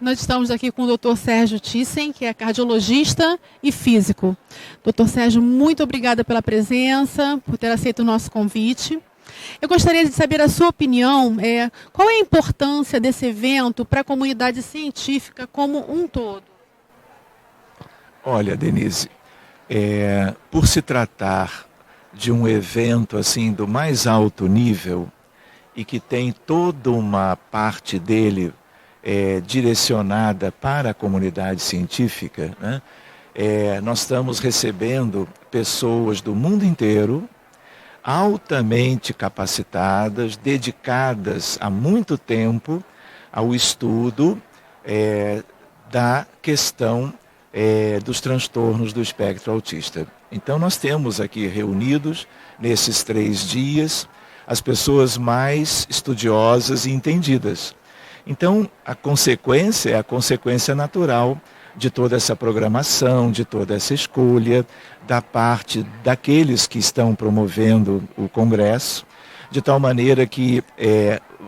nós estamos aqui com o Dr. Sérgio Thyssen, que é cardiologista e físico. Dr. Sérgio, muito obrigada pela presença, por ter aceito o nosso convite. Eu gostaria de saber a sua opinião, qual é a importância desse evento para a comunidade científica como um todo? Olha, Denise, por se tratar de um evento assim do mais alto nível e que tem toda uma parte dele direcionada para a comunidade científica, né? Nós estamos recebendo pessoas do mundo inteiro, altamente capacitadas, dedicadas há muito tempo ao estudo da questão dos transtornos do espectro autista. Então nós temos aqui reunidos, nesses 3 dias, as pessoas mais estudiosas e entendidas. Então a consequência é a consequência natural de toda essa programação, de toda essa escolha, da parte daqueles que estão promovendo o Congresso, de tal maneira que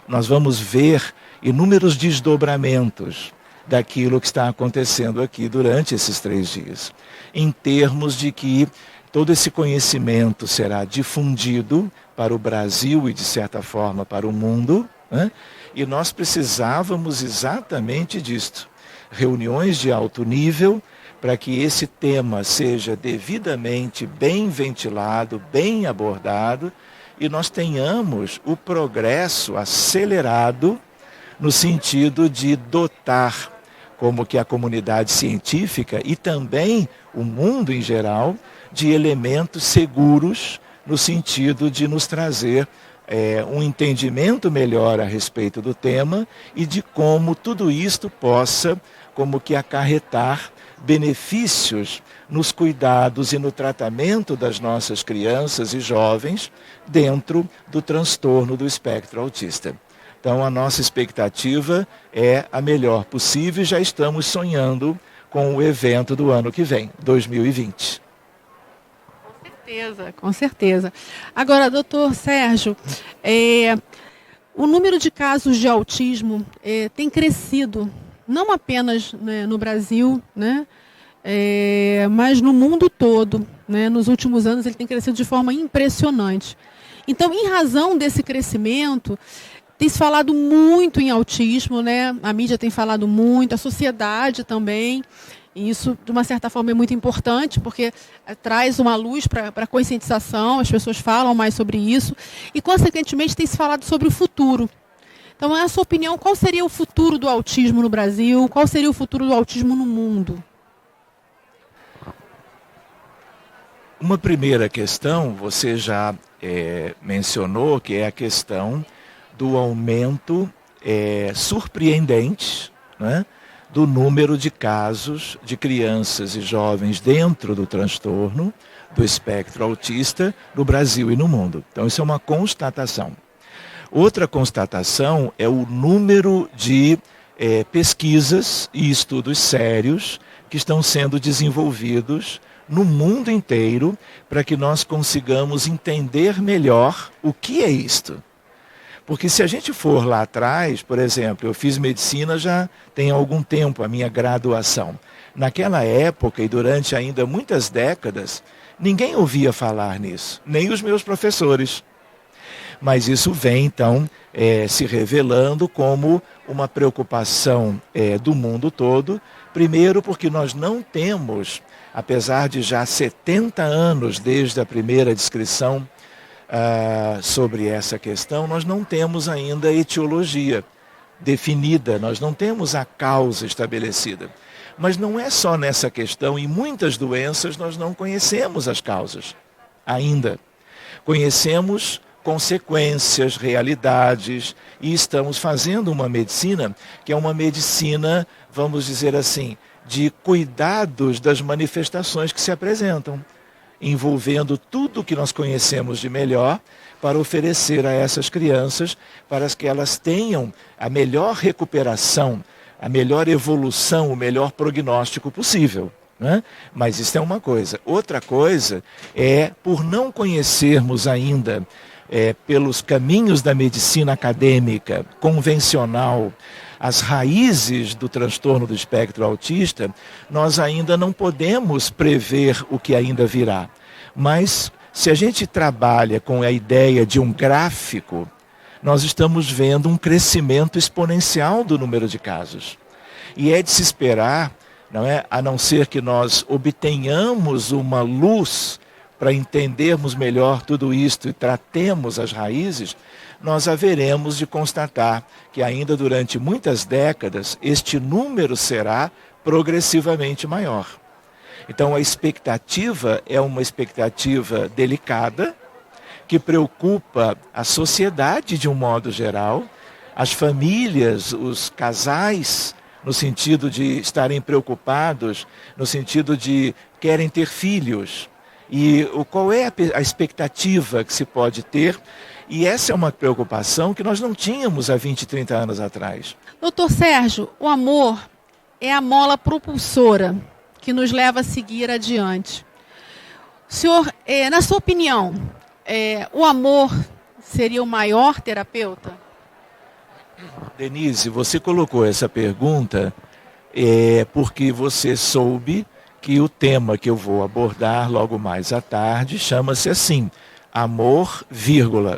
nós vamos ver inúmeros desdobramentos daquilo que está acontecendo aqui durante esses 3 dias, em termos de que todo esse conhecimento será difundido para o Brasil e, de certa forma, para o mundo, né? E nós precisávamos exatamente disto. Reuniões de alto nível para que esse tema seja devidamente bem ventilado, bem abordado e nós tenhamos o progresso acelerado no sentido de dotar como que a comunidade científica e também o mundo em geral de elementos seguros no sentido de nos trazer um entendimento melhor a respeito do tema e de como tudo isto possa como que acarretar benefícios nos cuidados e no tratamento das nossas crianças e jovens dentro do transtorno do espectro autista. Então a nossa expectativa é a melhor possível e já estamos sonhando com o evento do ano que vem, 2020. Com certeza. Agora, doutor Sérgio, o número de casos de autismo tem crescido, não apenas, né, no Brasil, né, mas no mundo todo, né, nos últimos anos ele tem crescido de forma impressionante. Então, em razão desse crescimento, tem se falado muito em autismo, né, a mídia tem falado muito, a sociedade também. E isso, de uma certa forma, é muito importante, porque traz uma luz para a conscientização, as pessoas falam mais sobre isso, e, consequentemente, tem se falado sobre o futuro. Então, na sua opinião, qual seria o futuro do autismo no Brasil? Qual seria o futuro do autismo no mundo? Uma primeira questão, você já mencionou, que é a questão do aumento surpreendente, né, do número de casos de crianças e jovens dentro do transtorno do espectro autista no Brasil e no mundo. Então isso é uma constatação. Outra constatação é o número de pesquisas e estudos sérios que estão sendo desenvolvidos no mundo inteiro para que nós consigamos entender melhor o que é isto. Porque se a gente for lá atrás, por exemplo, eu fiz medicina já tem algum tempo, a minha graduação. Naquela época e durante ainda muitas décadas, ninguém ouvia falar nisso, nem os meus professores. Mas isso vem, então, se revelando como uma preocupação do mundo todo. Primeiro porque nós não temos, apesar de já 70 anos desde a primeira descrição sobre essa questão, nós não temos ainda a etiologia definida, nós não temos a causa estabelecida. Mas não é só nessa questão, em muitas doenças nós não conhecemos as causas ainda. Conhecemos consequências, realidades, e estamos fazendo uma medicina que é uma medicina, vamos dizer assim, de cuidados das manifestações que se apresentam, envolvendo tudo que nós conhecemos de melhor para oferecer a essas crianças, para que elas tenham a melhor recuperação, a melhor evolução, o melhor prognóstico possível, né? Mas isso é uma coisa. Outra coisa é, por não conhecermos ainda pelos caminhos da medicina acadêmica, convencional, as raízes do transtorno do espectro autista, nós ainda não podemos prever o que ainda virá. Mas se a gente trabalha com a ideia de um gráfico, nós estamos vendo um crescimento exponencial do número de casos. E é de se esperar, não é? A não ser que nós obtenhamos uma luz para entendermos melhor tudo isto e tratemos as raízes, nós haveremos de constatar que ainda durante muitas décadas este número será progressivamente maior. Então a expectativa é uma expectativa delicada, que preocupa a sociedade de um modo geral, as famílias, os casais, no sentido de estarem preocupados, no sentido de querem ter filhos. E qual é a expectativa que se pode ter? E essa é uma preocupação que nós não tínhamos há 20, 30 anos atrás. Doutor Sérgio, o amor é a mola propulsora que nos leva a seguir adiante. O senhor, na sua opinião, o amor seria o maior terapeuta? Denise, você colocou essa pergunta porque você soube que o tema que eu vou abordar logo mais à tarde chama-se assim, amor,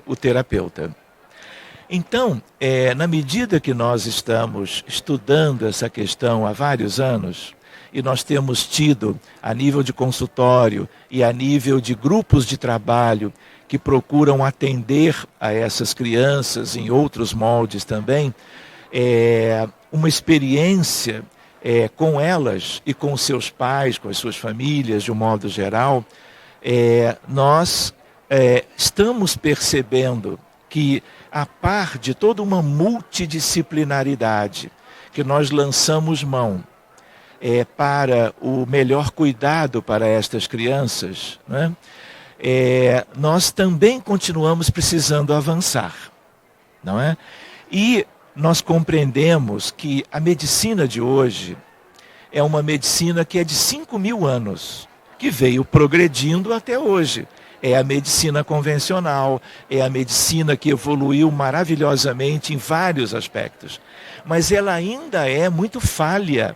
o terapeuta. Então, na medida que nós estamos estudando essa questão há vários anos, e nós temos tido, a nível de consultório e a nível de grupos de trabalho que procuram atender a essas crianças em outros moldes também, uma experiência com elas e com seus pais, com as suas famílias de um modo geral, nós estamos percebendo que, a par de toda uma multidisciplinaridade que nós lançamos mão para o melhor cuidado para estas crianças, né? Nós também continuamos precisando avançar, não é? E nós compreendemos que a medicina de hoje é uma medicina que é de 5.000 anos, que veio progredindo até hoje. É a medicina convencional, é a medicina que evoluiu maravilhosamente em vários aspectos. Mas ela ainda é muito falha,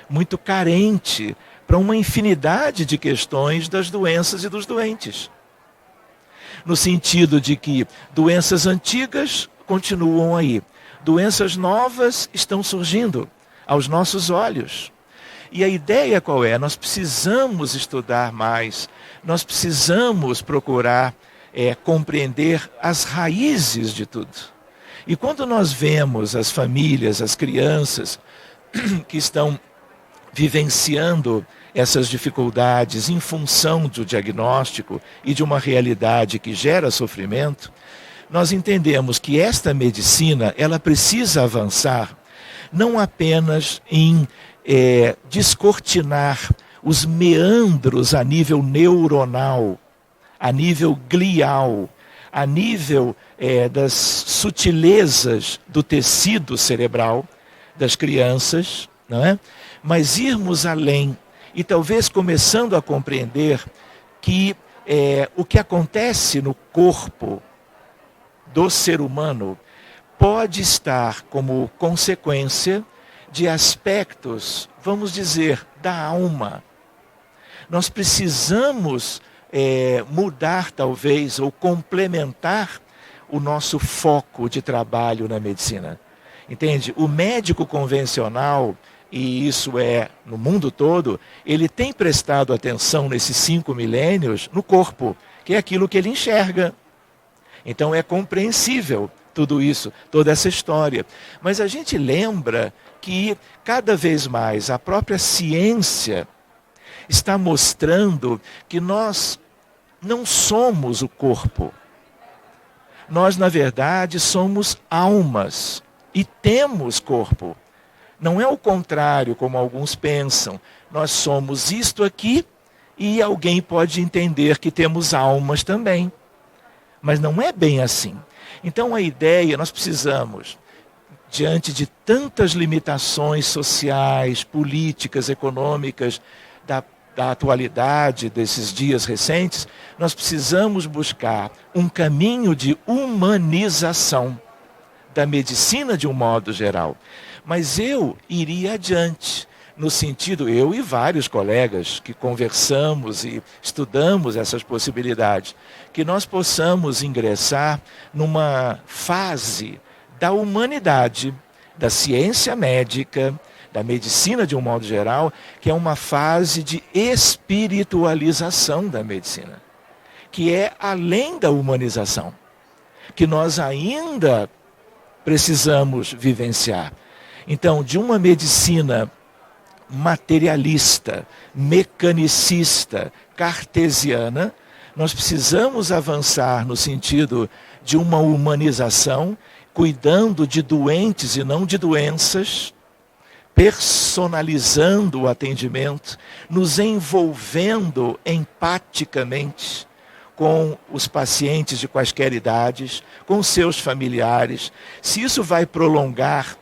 muito carente para uma infinidade de questões das doenças e dos doentes. No sentido de que doenças antigas continuam aí, doenças novas estão surgindo aos nossos olhos. E a ideia qual é? Nós precisamos estudar mais, nós precisamos procurar compreender as raízes de tudo. E quando nós vemos as famílias, as crianças que estão vivenciando essas dificuldades em função do diagnóstico e de uma realidade que gera sofrimento, nós entendemos que esta medicina, ela precisa avançar não apenas em descortinar os meandros a nível neuronal, a nível glial, a nível das sutilezas do tecido cerebral das crianças, não é? Mas irmos além e talvez começando a compreender que o que acontece no corpo do ser humano pode estar como consequência de aspectos, vamos dizer, da alma. Nós precisamos mudar talvez ou complementar o nosso foco de trabalho na medicina. Entende? O médico convencional, e isso é no mundo todo, ele tem prestado atenção nesses 5 milênios no corpo, que é aquilo que ele enxerga. Então é compreensível tudo isso, toda essa história. Mas a gente lembra que cada vez mais a própria ciência está mostrando que nós não somos o corpo. Nós, na verdade, somos almas e temos corpo. Não é o contrário, como alguns pensam. Nós somos isto aqui e alguém pode entender que temos almas também. Mas não é bem assim. Então a ideia, nós precisamos, diante de tantas limitações sociais, políticas, econômicas, da atualidade, desses dias recentes, nós precisamos buscar um caminho de humanização da medicina de um modo geral. Mas eu iria adiante, no sentido, eu e vários colegas que conversamos e estudamos essas possibilidades, que nós possamos ingressar numa fase da humanidade, da ciência médica, da medicina de um modo geral, que é uma fase de espiritualização da medicina, que é além da humanização, que nós ainda precisamos vivenciar. Então, de uma medicina materialista, mecanicista, cartesiana, nós precisamos avançar no sentido de uma humanização, cuidando de doentes e não de doenças, personalizando o atendimento, nos envolvendo empaticamente com os pacientes de quaisquer idades, com seus familiares. Se isso vai prolongar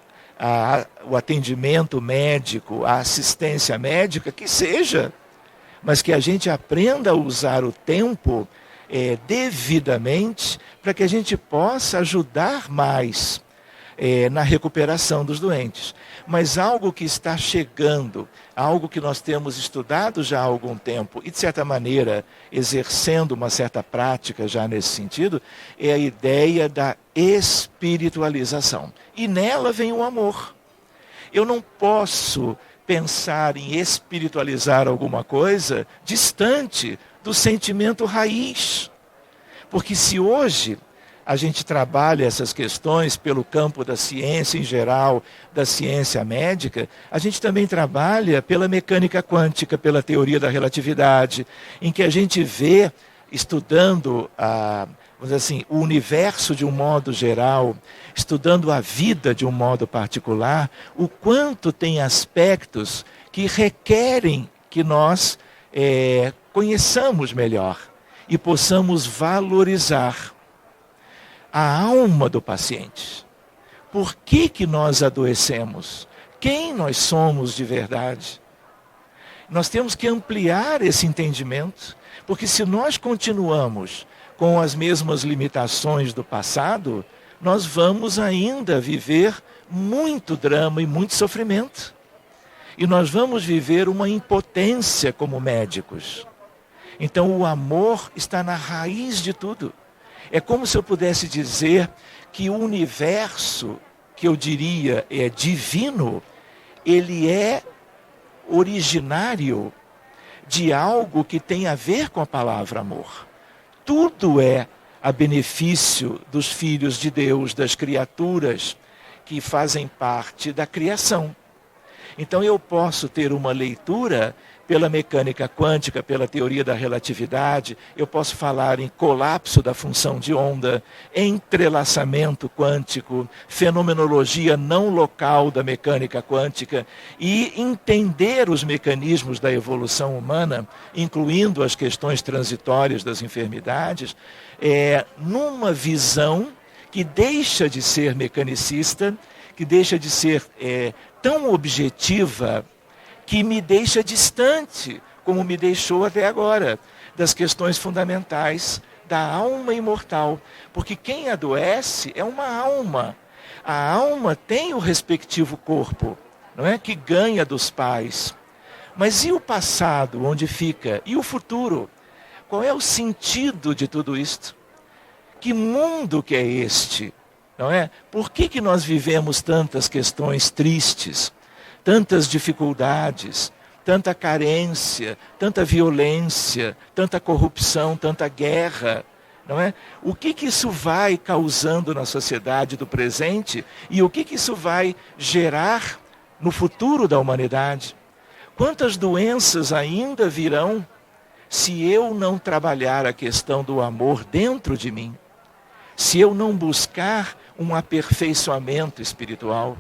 o atendimento médico, a assistência médica, que seja, mas que a gente aprenda a usar o tempo devidamente para que a gente possa ajudar mais na recuperação dos doentes. Mas algo que está chegando, algo que nós temos estudado já há algum tempo e, de certa maneira, exercendo uma certa prática já nesse sentido, é a ideia da espiritualização. E nela vem o amor. Eu não posso pensar em espiritualizar alguma coisa distante do sentimento raiz. Porque se hoje a gente trabalha essas questões pelo campo da ciência em geral, da ciência médica, a gente também trabalha pela mecânica quântica, pela teoria da relatividade, em que a gente vê, estudando vamos dizer assim, o universo de um modo geral, estudando a vida de um modo particular, o quanto tem aspectos que requerem que nós conheçamos melhor e possamos valorizar a alma do paciente. Por que nós adoecemos? Quem nós somos de verdade? Nós temos que ampliar esse entendimento, porque se nós continuamos com as mesmas limitações do passado, nós vamos ainda viver muito drama e muito sofrimento. E nós vamos viver uma impotência como médicos. Então o amor está na raiz de tudo. É como se eu pudesse dizer que o universo, que eu diria é divino, ele é originário de algo que tem a ver com a palavra amor. Tudo é a benefício dos filhos de Deus, das criaturas que fazem parte da criação. Então eu posso ter uma leitura pela mecânica quântica, pela teoria da relatividade, eu posso falar em colapso da função de onda, entrelaçamento quântico, fenomenologia não local da mecânica quântica e entender os mecanismos da evolução humana, incluindo as questões transitórias das enfermidades, numa visão que deixa de ser mecanicista, que deixa de ser tão objetiva, que me deixa distante, como me deixou até agora, das questões fundamentais da alma imortal. Porque quem adoece é uma alma. A alma tem o respectivo corpo, não é? Que ganha dos pais. Mas e o passado, onde fica? E o futuro? Qual é o sentido de tudo isto? Que mundo que é este? Não é? Por que nós vivemos tantas questões tristes? Tantas dificuldades, tanta carência, tanta violência, tanta corrupção, tanta guerra, não é? O que isso vai causando na sociedade do presente e o que isso vai gerar no futuro da humanidade? Quantas doenças ainda virão se eu não trabalhar a questão do amor dentro de mim? Se eu não buscar um aperfeiçoamento espiritual?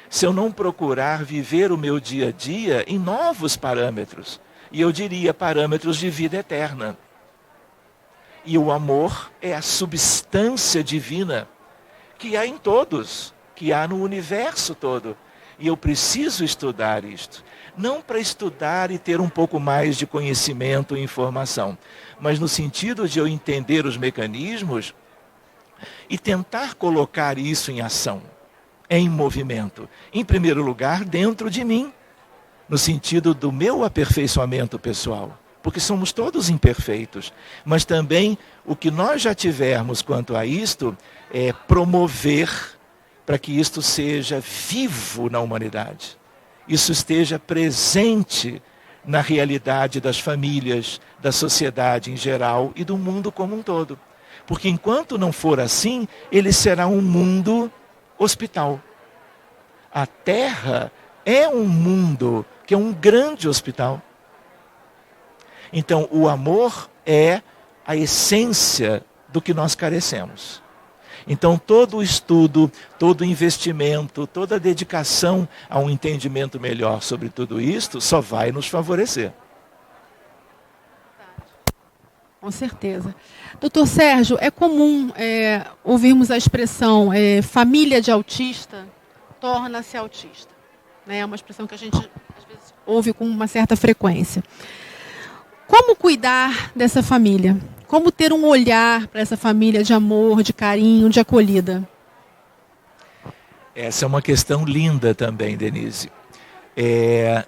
Se eu não procurar viver o meu dia a dia em novos parâmetros, e eu diria parâmetros de vida eterna. E o amor é a substância divina que há em todos, que há no universo todo. e eu preciso estudar isto. Não para estudar e ter um pouco mais de conhecimento e informação, mas no sentido de eu entender os mecanismos e tentar colocar isso em ação, em movimento. Em primeiro lugar, dentro de mim, no sentido do meu aperfeiçoamento pessoal. Porque somos todos imperfeitos, mas também o que nós já tivermos quanto a isto é promover para que isto seja vivo na humanidade. Isso esteja presente na realidade das famílias, da sociedade em geral e do mundo como um todo. Porque enquanto não for assim, ele será um mundo hospital. A Terra é um mundo que é um grande hospital. Então, o amor é a essência do que nós carecemos. Então, todo o estudo, todo o investimento, toda a dedicação a um entendimento melhor sobre tudo isto só vai nos favorecer. Com certeza. Doutor Sérgio, é comum ouvirmos a expressão família de autista torna-se autista. É uma expressão que a gente, às vezes, ouve com uma certa frequência. Como cuidar dessa família? Como ter um olhar para essa família de amor, de carinho, de acolhida? Essa é uma questão linda também, Denise.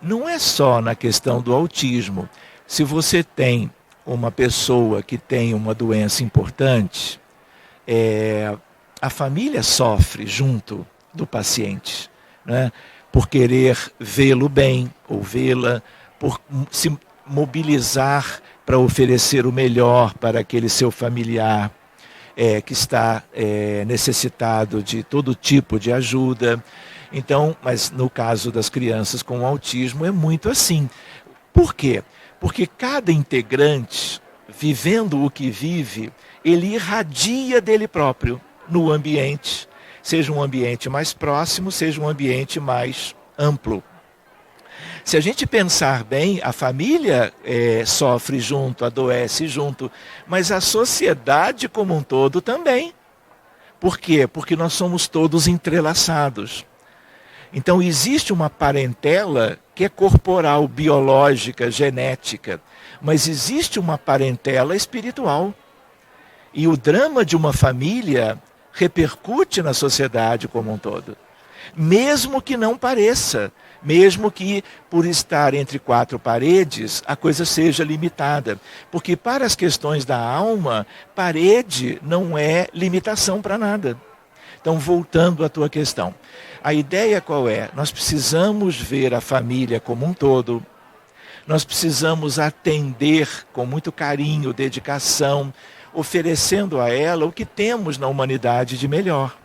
Não é só na questão do autismo. Se você tem uma pessoa que tem uma doença importante, a família sofre junto do paciente, né? Por querer vê-lo bem ou vê-la, por se mobilizar para oferecer o melhor para aquele seu familiar que está necessitado de todo tipo de ajuda. Então, mas no caso das crianças com autismo é muito assim. Por quê? Porque cada integrante, vivendo o que vive, ele irradia dele próprio no ambiente, seja um ambiente mais próximo, seja um ambiente mais amplo. Se a gente pensar bem, a família sofre junto, adoece junto, mas a sociedade como um todo também. Por quê? Porque nós somos todos entrelaçados. Então existe uma parentela que é corporal, biológica, genética, mas existe uma parentela espiritual. E o drama de uma família repercute na sociedade como um todo. Mesmo que não pareça, mesmo que por estar entre quatro paredes a coisa seja limitada. Porque para as questões da alma, parede não é limitação para nada. Então, voltando à tua questão, a ideia qual é? Nós precisamos ver a família como um todo, nós precisamos atender com muito carinho, dedicação, oferecendo a ela o que temos na humanidade de melhor.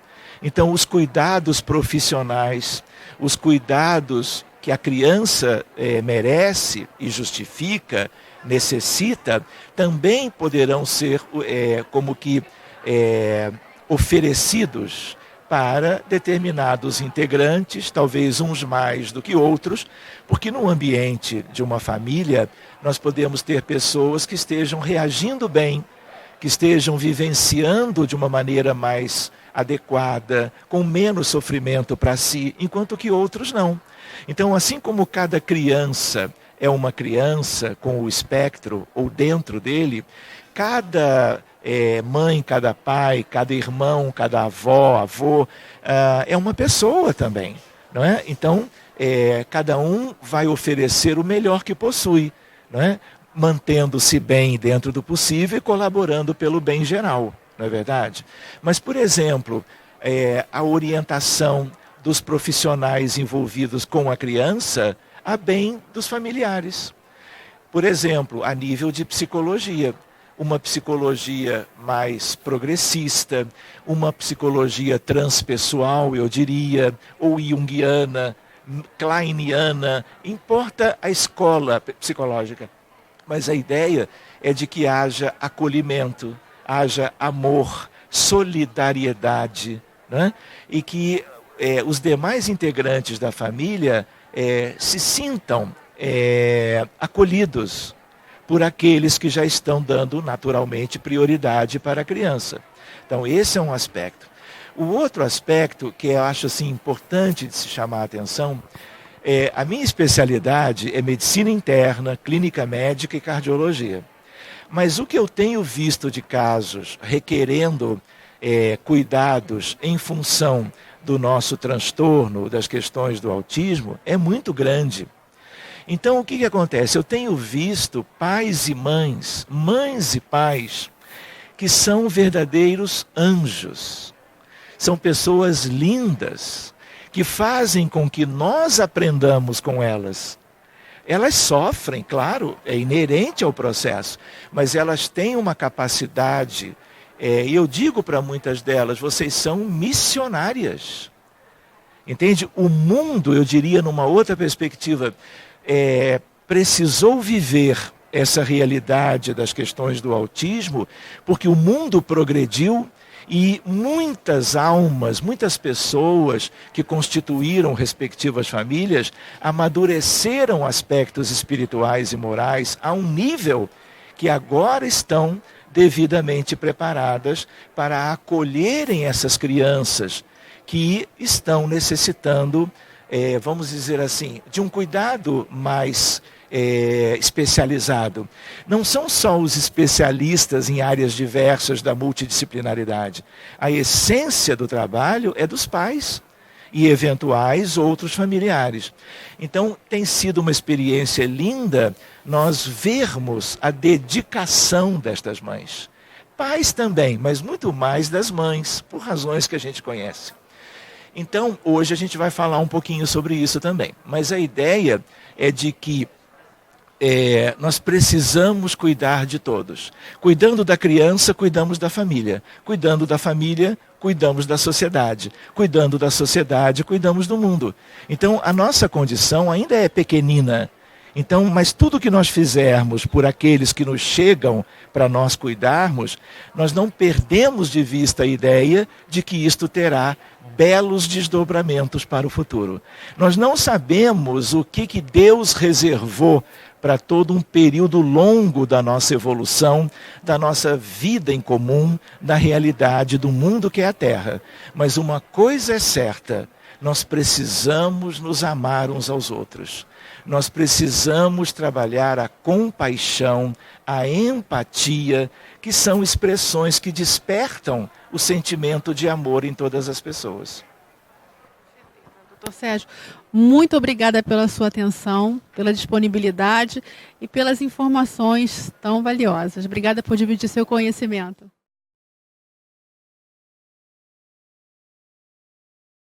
Então, os cuidados profissionais, os cuidados que a criança merece e justifica, necessita, também poderão ser como que oferecidos para determinados integrantes, talvez uns mais do que outros, porque no ambiente de uma família nós podemos ter pessoas que estejam reagindo bem, que estejam vivenciando de uma maneira mais adequada, com menos sofrimento para si, enquanto que outros não. Então, assim como cada criança é uma criança com o espectro ou dentro dele, cada mãe, cada pai, cada irmão, cada avó, avô, é uma pessoa também, não é? Então, cada um vai oferecer o melhor que possui, não é? Mantendo-se bem dentro do possível e colaborando pelo bem geral, não é verdade? Mas, por exemplo, a orientação dos profissionais envolvidos com a criança a bem dos familiares. Por exemplo, a nível de psicologia. Uma psicologia mais progressista, uma psicologia transpessoal, eu diria, ou junguiana, kleiniana, importa a escola psicológica. Mas a ideia é de que haja acolhimento, haja amor, solidariedade, né? E que os demais integrantes da família se sintam acolhidos por aqueles que já estão dando naturalmente prioridade para a criança. Então esse é um aspecto. O outro aspecto que eu acho assim, importante de se chamar a atenção, a minha especialidade é medicina interna, clínica médica e cardiologia. Mas o que eu tenho visto de casos requerendo cuidados em função do nosso transtorno, das questões do autismo, é muito grande. Então, o que acontece? Eu tenho visto pais e mães, mães e pais, que são verdadeiros anjos. São pessoas lindas, que fazem com que nós aprendamos com elas. Elas sofrem, claro, é inerente ao processo, mas elas têm uma capacidade, e eu digo para muitas delas, vocês são missionárias. Entende? O mundo, eu diria numa outra perspectiva, precisou viver essa realidade das questões do autismo, porque o mundo progrediu e muitas almas, muitas pessoas que constituíram respectivas famílias amadureceram aspectos espirituais e morais a um nível que agora estão devidamente preparadas para acolherem essas crianças que estão necessitando, vamos dizer assim, de um cuidado mais especializado. Não são só os especialistas em áreas diversas da multidisciplinaridade. A essência do trabalho é dos pais e eventuais outros familiares. Então, tem sido uma experiência linda nós vermos a dedicação destas mães. Pais também, mas muito mais das mães, por razões que a gente conhece. Então, hoje a gente vai falar um pouquinho sobre isso também. Mas a ideia é de que nós precisamos cuidar de todos. Cuidando da criança, cuidamos da família. Cuidando da família, cuidamos da sociedade. Cuidando da sociedade, cuidamos do mundo. Então, a nossa condição ainda é pequenina. Então, mas tudo que nós fizermos por aqueles que nos chegam para nós cuidarmos, nós não perdemos de vista a ideia de que isto terá belos desdobramentos para o futuro. Nós não sabemos o que Deus reservou para todo um período longo da nossa evolução, da nossa vida em comum, da realidade do mundo que é a Terra. Mas uma coisa é certa, nós precisamos nos amar uns aos outros. Nós precisamos trabalhar a compaixão, a empatia, que são expressões que despertam o sentimento de amor em todas as pessoas. Doutor Sérgio, muito obrigada pela sua atenção, pela disponibilidade e pelas informações tão valiosas. Obrigada por dividir seu conhecimento.